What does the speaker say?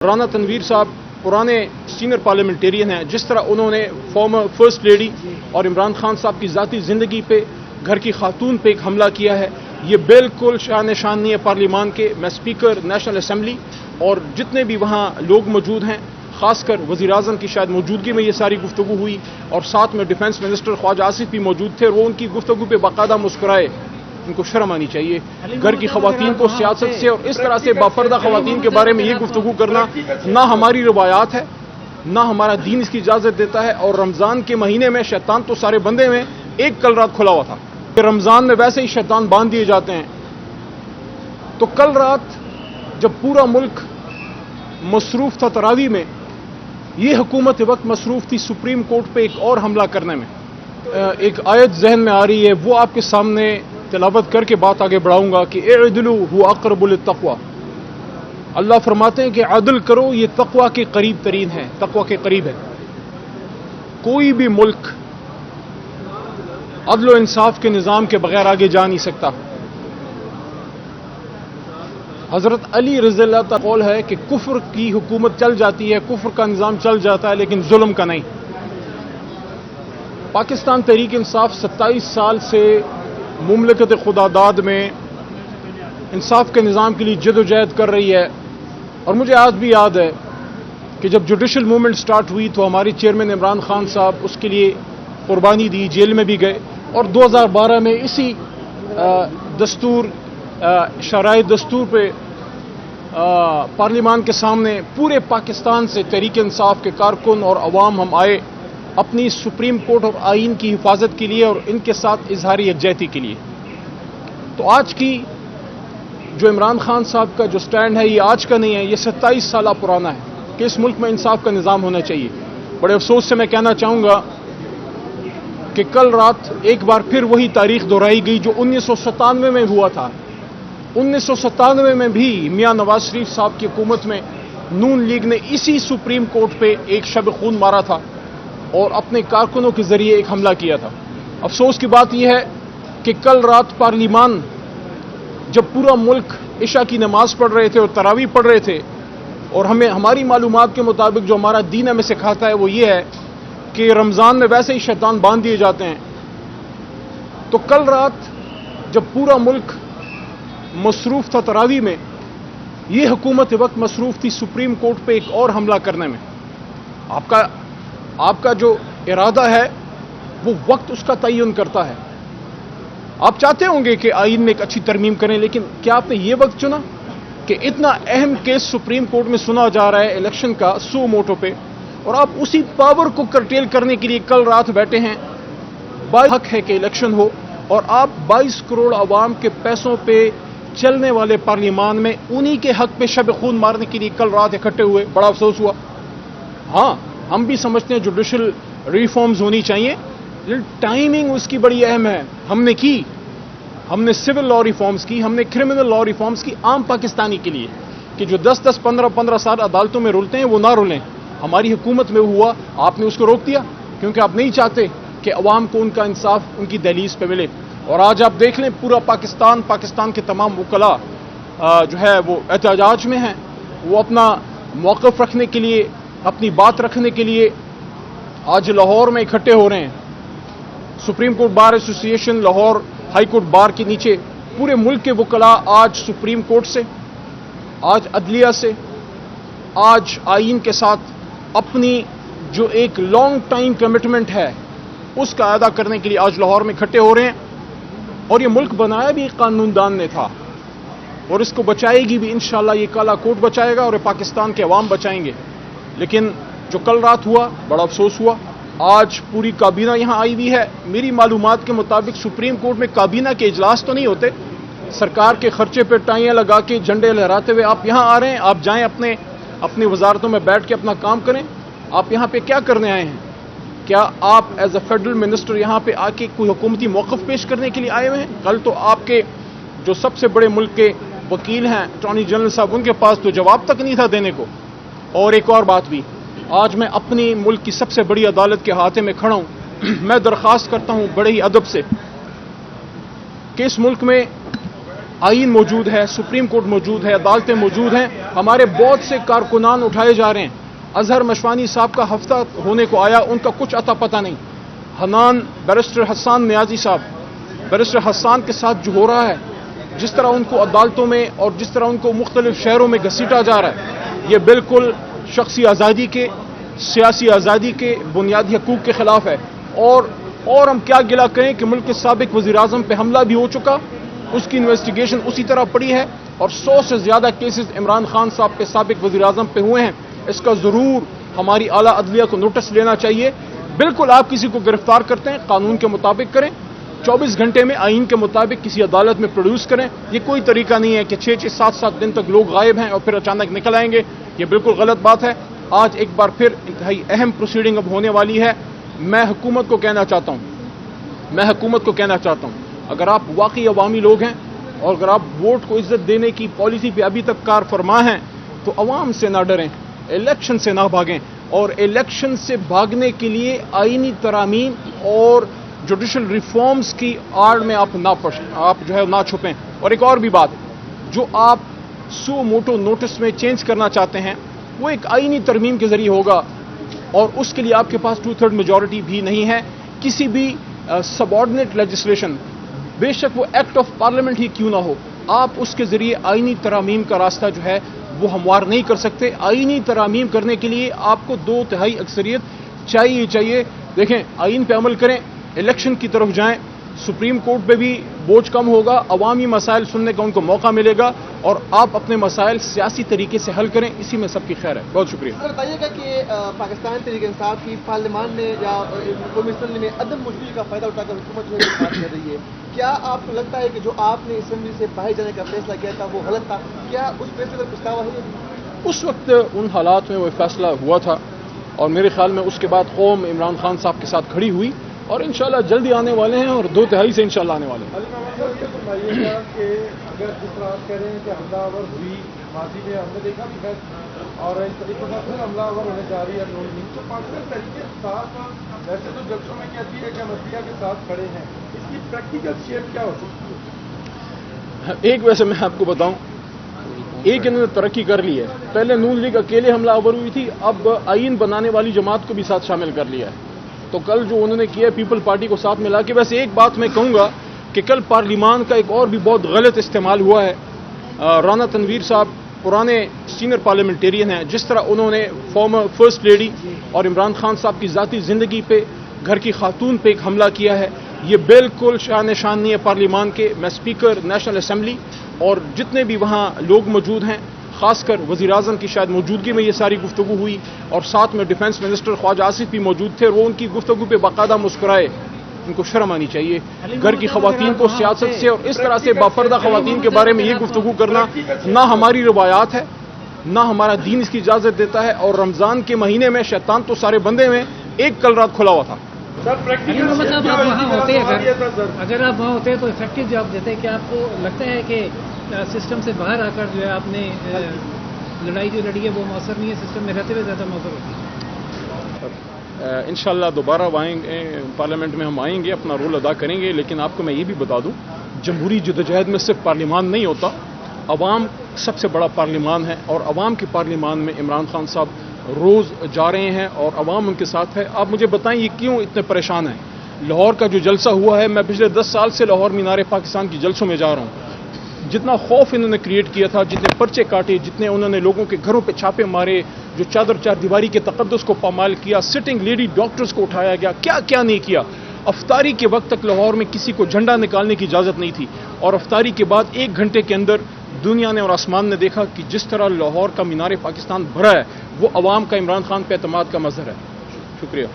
رانا تنویر صاحب پرانے senior parliamentarian ہیں. جس طرح انہوں نے فارمر فرسٹ لیڈی اور عمران خان صاحب کی ذاتی زندگی پہ، گھر کی خاتون پہ ایک حملہ کیا ہے، یہ بالکل شان شان نہیں ہے پارلیمان کے. میں اسپیکر نیشنل اسمبلی اور جتنے بھی وہاں لوگ موجود ہیں، خاص کر وزیر اعظم کی شاید موجودگی میں یہ ساری گفتگو ہوئی، اور ساتھ میں ڈیفنس منسٹر خواجہ آصف بھی موجود تھے، اور وہ ان کی گفتگو پہ باقاعدہ مسکرائے. ان کو شرم آنی چاہیے. گھر کی خواتین کو سیاست سے اور اس طرح سے باپردہ خواتین کے بارے میں یہ گفتگو کرنا نہ ہماری روایات ہے، نہ ہمارا دین اس کی اجازت دیتا ہے. اور رمضان کے مہینے میں شیطان تو سارے بندے میں ایک کل رات کھلا ہوا تھا کہ رمضان میں ویسے ہی شیطان باندھ دیے جاتے ہیں. تو کل رات جب پورا ملک مصروف تھا تراویح میں، یہ حکومت وقت مصروف تھی سپریم کورٹ پہ ایک اور حملہ کرنے میں. ایک آیت ذہن میں آ رہی ہے، وہ آپ کے سامنے تلاوت کر کے بات آگے بڑھاؤں گا کہ اعدلوا هو اقرب للتقوی. اللہ فرماتے ہیں کہ عدل کرو، یہ تقوی کے قریب ترین ہے، تقوی کے قریب ہے. کوئی بھی ملک عدل و انصاف کے نظام کے بغیر آگے جا نہیں سکتا. حضرت علی رضی اللہ کا قول ہے کہ کفر کی حکومت چل جاتی ہے، کفر کا نظام چل جاتا ہے، لیکن ظلم کا نہیں. پاکستان تحریک انصاف 27 سال سے مملکت خدا داد میں انصاف کے نظام کے لیے جد و جہد کر رہی ہے. اور مجھے آج بھی یاد ہے کہ جب جوڈیشل موومنٹ سٹارٹ ہوئی تو ہماری چیئرمین عمران خان صاحب اس کے لیے قربانی دی، جیل میں بھی گئے، اور 2012 میں اسی شرائع دستور پہ پارلیمان کے سامنے پورے پاکستان سے تحریک انصاف کے کارکن اور عوام ہم آئے اپنی سپریم کورٹ اور آئین کی حفاظت کے لیے اور ان کے ساتھ اظہار یکجہتی کے لیے. تو آج کی جو عمران خان صاحب کا جو سٹینڈ ہے، یہ آج کا نہیں ہے، یہ 27 سالہ پرانا ہے کہ اس ملک میں انصاف کا نظام ہونا چاہیے. بڑے افسوس سے میں کہنا چاہوں گا کہ کل رات ایک بار پھر وہی تاریخ دہرائی گئی جو 1997 میں ہوا تھا. 1997 میں بھی میاں نواز شریف صاحب کی حکومت میں نون لیگ نے اسی سپریم کورٹ پہ ایک شب خون مارا تھا اور اپنے کارکنوں کے ذریعے ایک حملہ کیا تھا. افسوس کی بات یہ ہے کہ کل رات پارلیمان جب پورا ملک عشاء کی نماز پڑھ رہے تھے اور تراویح پڑھ رہے تھے، اور ہماری معلومات کے مطابق جو ہمارا دین ہمیں سکھاتا ہے وہ یہ ہے کہ رمضان میں ویسے ہی شیطان باندھ دیے جاتے ہیں. تو کل رات جب پورا ملک مصروف تھا تراویح میں، یہ حکومت وقت مصروف تھی سپریم کورٹ پہ ایک اور حملہ کرنے میں. آپ کا جو ارادہ ہے وہ وقت اس کا تعین کرتا ہے. آپ چاہتے ہوں گے کہ آئین میں ایک اچھی ترمیم کریں، لیکن کیا آپ نے یہ وقت چنا کہ اتنا اہم کیس سپریم کورٹ میں سنا جا رہا ہے الیکشن کا سو موٹو پہ، اور آپ اسی پاور کو کرٹیل کرنے کے لیے کل رات بیٹھے ہیں. حق ہے کہ الیکشن ہو، اور آپ 22 کروڑ عوام کے پیسوں پہ چلنے والے پارلیمان میں انہی کے حق پہ شب خون مارنے کے لیے کل رات اکٹھے ہوئے. بڑا افسوس ہوا. ہاں، ہم بھی سمجھتے ہیں جوڈیشل ریفارمز ہونی چاہیے، ٹائمنگ اس کی بڑی اہم ہے. ہم نے سول لا ریفارمز کی، ہم نے کرمنل لا ریفارمز کی عام پاکستانی کے لیے کہ جو 10 15 سال عدالتوں میں رولتے ہیں وہ نہ رولیں. ہماری حکومت میں ہوا، آپ نے اس کو روک دیا کیونکہ آپ نہیں چاہتے کہ عوام کو ان کا انصاف ان کی دہلیز پہ ملے. اور آج آپ دیکھ لیں پورا پاکستان کے تمام وکلاء جو ہے وہ احتجاج میں ہیں. وہ اپنا موقف رکھنے کے لیے، اپنی بات رکھنے کے لیے آج لاہور میں اکٹھے ہو رہے ہیں. سپریم کورٹ بار ایسوسی ایشن لاہور ہائی کورٹ بار کے نیچے پورے ملک کے وکلاء آج سپریم کورٹ سے، آج عدلیہ سے، آج آئین کے ساتھ اپنی جو ایک لانگ ٹائم کمٹمنٹ ہے اس کا ادا کرنے کے لیے آج لاہور میں اکٹھے ہو رہے ہیں. اور یہ ملک بنایا بھی قانون دان نے تھا، اور اس کو بچائے گی بھی انشاءاللہ. یہ کالا کوٹ بچائے گا اور پاکستان کے عوام بچائیں گے. لیکن جو کل رات ہوا بڑا افسوس ہوا. آج پوری کابینہ یہاں آئی ہوئی ہے. میری معلومات کے مطابق سپریم کورٹ میں کابینہ کے اجلاس تو نہیں ہوتے. سرکار کے خرچے پہ ٹائیاں لگا کے جھنڈے لہراتے ہوئے آپ یہاں آ رہے ہیں. آپ جائیں اپنی وزارتوں میں بیٹھ کے اپنا کام کریں. آپ یہاں پہ کیا کرنے آئے ہیں؟ کیا آپ ایز اے فیڈرل منسٹر یہاں پہ آ کے کوئی حکومتی موقف پیش کرنے کے لیے آئے ہوئے ہیں؟ کل تو آپ کے جو سب سے بڑے ملک کے وکیل ہیں اٹارنی جنرل صاحب، ان کے پاس تو جواب تک نہیں تھا دینے کو. اور ایک اور بات بھی، آج میں اپنی ملک کی سب سے بڑی عدالت کے ہاتھے میں کھڑا ہوں. میں درخواست کرتا ہوں بڑے ہی ادب سے کہ اس ملک میں آئین موجود ہے، سپریم کورٹ موجود ہے، عدالتیں موجود ہیں، ہمارے بہت سے کارکنان اٹھائے جا رہے ہیں. اظہر مشوانی صاحب کا ہفتہ ہونے کو آیا, ان کا کچھ عطا پتہ نہیں. حنان بیرسٹر حسان نیازی صاحب, بیرسٹر حسان کے ساتھ جو ہو رہا ہے, جس طرح ان کو عدالتوں میں اور جس طرح ان کو مختلف شہروں میں گھسیٹا جا رہا ہے, یہ بالکل شخصی آزادی کے, سیاسی آزادی کے, بنیادی حقوق کے خلاف ہے. اور ہم کیا گلا کریں کہ ملک کے سابق وزیر اعظم پہ حملہ بھی ہو چکا, اس کی انویسٹیگیشن اسی طرح پڑی ہے, اور 100 سے زیادہ کیسز عمران خان صاحب کے سابق وزیر اعظم پہ ہوئے ہیں. اس کا ضرور ہماری اعلیٰ عدلیہ کو نوٹس لینا چاہیے. بالکل آپ کسی کو گرفتار کرتے ہیں قانون کے مطابق کریں, 24 گھنٹے میں آئین کے مطابق کسی عدالت میں پروڈیوس کریں. یہ کوئی طریقہ نہیں ہے کہ 6 7 7 دن تک لوگ غائب ہیں اور پھر اچانک نکل آئیں گے. یہ بالکل غلط بات ہے. آج ایک بار پھر انتہائی اہم پروسیڈنگ اب ہونے والی ہے. میں حکومت کو کہنا چاہتا ہوں اگر آپ واقعی عوامی لوگ ہیں اور اگر آپ ووٹ کو عزت دینے کی پالیسی پہ ابھی تک کار فرما ہیں تو عوام سے نہ ڈریں, الیکشن سے نہ بھاگیں, اور الیکشن سے بھاگنے کے لیے آئینی ترامیم اور جوڈیشل ریفارمز کی آڑ میں آپ نہ چھپیں. اور ایک اور بھی بات, جو آپ سو موٹو نوٹس میں چینج کرنا چاہتے ہیں وہ ایک آئینی ترمیم کے ذریعے ہوگا, اور اس کے لیے آپ کے پاس 2/3 میجورٹی بھی نہیں ہے. کسی بھی سب آرڈینیٹ لیجسلیشن, بے شک وہ ایکٹ آف پارلیمنٹ ہی کیوں نہ ہو, آپ اس کے ذریعے آئینی ترامیم کا راستہ جو ہے وہ ہموار نہیں کر سکتے. آئینی ترامیم کرنے کے لیے آپ کو 2/3 اکثریت چاہیے. دیکھیں, آئین پہ عمل کریں, الیکشن کی طرف جائیں, سپریم کورٹ پہ بھی بوجھ کم ہوگا, عوامی مسائل سننے کا ان کو موقع ملے گا, اور آپ اپنے مسائل سیاسی طریقے سے حل کریں. اسی میں سب کی خیر ہے. بہت شکریہ. سر بتائیے گا کہ پاکستان تحریک انصاف کی پارلیمان نے یا قومی اسمبلی میں عدم موجودگی کا فائدہ اٹھا کر حکومت جو ہے بات کر رہی ہے, کیا آپ کو لگتا ہے کہ جو آپ نے اسمبلی سے باہر جانے کا فیصلہ کیا تھا وہ غلط تھا؟ کیا اس فیصلے پر پچھتاوا ہے؟ اس وقت ان حالات میں وہ فیصلہ ہوا تھا, اور میرے خیال میں اس کے بعد قوم عمران خان صاحب کے ساتھ کھڑی ہوئی, اور انشاءاللہ جلدی آنے والے ہیں, اور 2/3 سے انشاءاللہ آنے والے ہیں. یہ فرمائیے گا کہ اگر جس طرح آپ کہہ رہے ہیں کہ حملہ آور ہوئی, ماضی میں ہم نے دیکھا بھی ہے, اور اس طریقے سے پھر حملہ آور ہونے جا رہی ہے تو پاکستان تحریک انصاف ویسے تو جلسوں میں کہتی ہے کہ ہم عدلیہ کے ساتھ کھڑے ہیں, اس کی پریکٹیکل شیپ کیا ہو سکتی ہے؟ ایک ویسے میں آپ کو بتاؤں, ایک انہوں نے ترقی کر لی ہے. پہلے نون لیگ اکیلے حملہ آور ہوئی تھی, اب آئین بنانے والی جماعت کو بھی ساتھ شامل کر لیا ہے. تو کل جو انہوں نے کیا پیپل پارٹی کو ساتھ ملا کے, ویسے ایک بات میں کہوں گا کہ کل پارلیمان کا ایک اور بھی بہت غلط استعمال ہوا ہے. رانا تنویر صاحب پرانے سینئر پارلیمنٹیرین ہیں, جس طرح انہوں نے فارمر فرسٹ لیڈی اور عمران خان صاحب کی ذاتی زندگی پہ, گھر کی خاتون پہ ایک حملہ کیا ہے, یہ بالکل شان نہیں ہے پارلیمان کے. میں اسپیکر نیشنل اسمبلی اور جتنے بھی وہاں لوگ موجود ہیں, خاص کر وزیر اعظم کی شاید موجودگی میں یہ ساری گفتگو ہوئی, اور ساتھ میں ڈیفنس منسٹر خواجہ آصف بھی موجود تھے, اور وہ ان کی گفتگو پہ باقاعدہ مسکرائے. ان کو شرم آنی چاہیے. گھر کی خواتین کو سیاست سے اور اس طرح سے باپردہ خواتین کے بارے میں یہ گفتگو کرنا نہ ہماری روایات ہے, نہ ہمارا دین اس کی اجازت دیتا ہے. اور رمضان کے مہینے میں شیطان تو سارے بندے میں ایک کل رات کھلا ہوا تھا. مطلب آپ وہاں ہوتے, اگر آپ وہاں ہوتے تو افیکٹو جواب دیتے. کیا آپ کو لگتا ہے کہ سسٹم سے باہر آ کر جو ہے آپ نے لڑائی جو لڑی ہے وہ مؤثر نہیں ہے, سسٹم میں رہتے ہوئے زیادہ مؤثر ہوتی ہے؟ انشاءاللہ دوبارہ پارلیمنٹ میں ہم آئیں گے, اپنا رول ادا کریں گے. لیکن آپ کو میں یہ بھی بتا دوں, جمہوری جدوجہد میں صرف پارلیمان نہیں ہوتا, عوام سب سے بڑا پارلیمان ہے, اور عوام کے پارلیمان میں عمران خان صاحب روز جا رہے ہیں اور عوام ان کے ساتھ ہے. آپ مجھے بتائیں یہ کیوں اتنے پریشان ہیں؟ لاہور کا جو جلسہ ہوا ہے, میں پچھلے 10 سال سے لاہور مینار پاکستان کی جلسوں میں جا رہا ہوں. جتنا خوف انہوں نے کریٹ کیا تھا, جتنے پرچے کاٹے, جتنے انہوں نے لوگوں کے گھروں پہ چھاپے مارے, جو چار دیواری کے تقدس کو پامال کیا, سٹنگ لیڈی ڈاکٹرز کو اٹھایا گیا, کیا نہیں کیا. افطاری کے وقت تک لاہور میں کسی کو جھنڈا نکالنے کی اجازت نہیں تھی, اور افطاری کے بعد 1 گھنٹے کے اندر دنیا نے اور آسمان نے دیکھا کہ جس طرح لاہور کا مینار پاکستان بھرا ہے, وہ عوام کا عمران خان پہ اعتماد کا مظہر ہے. شکریہ.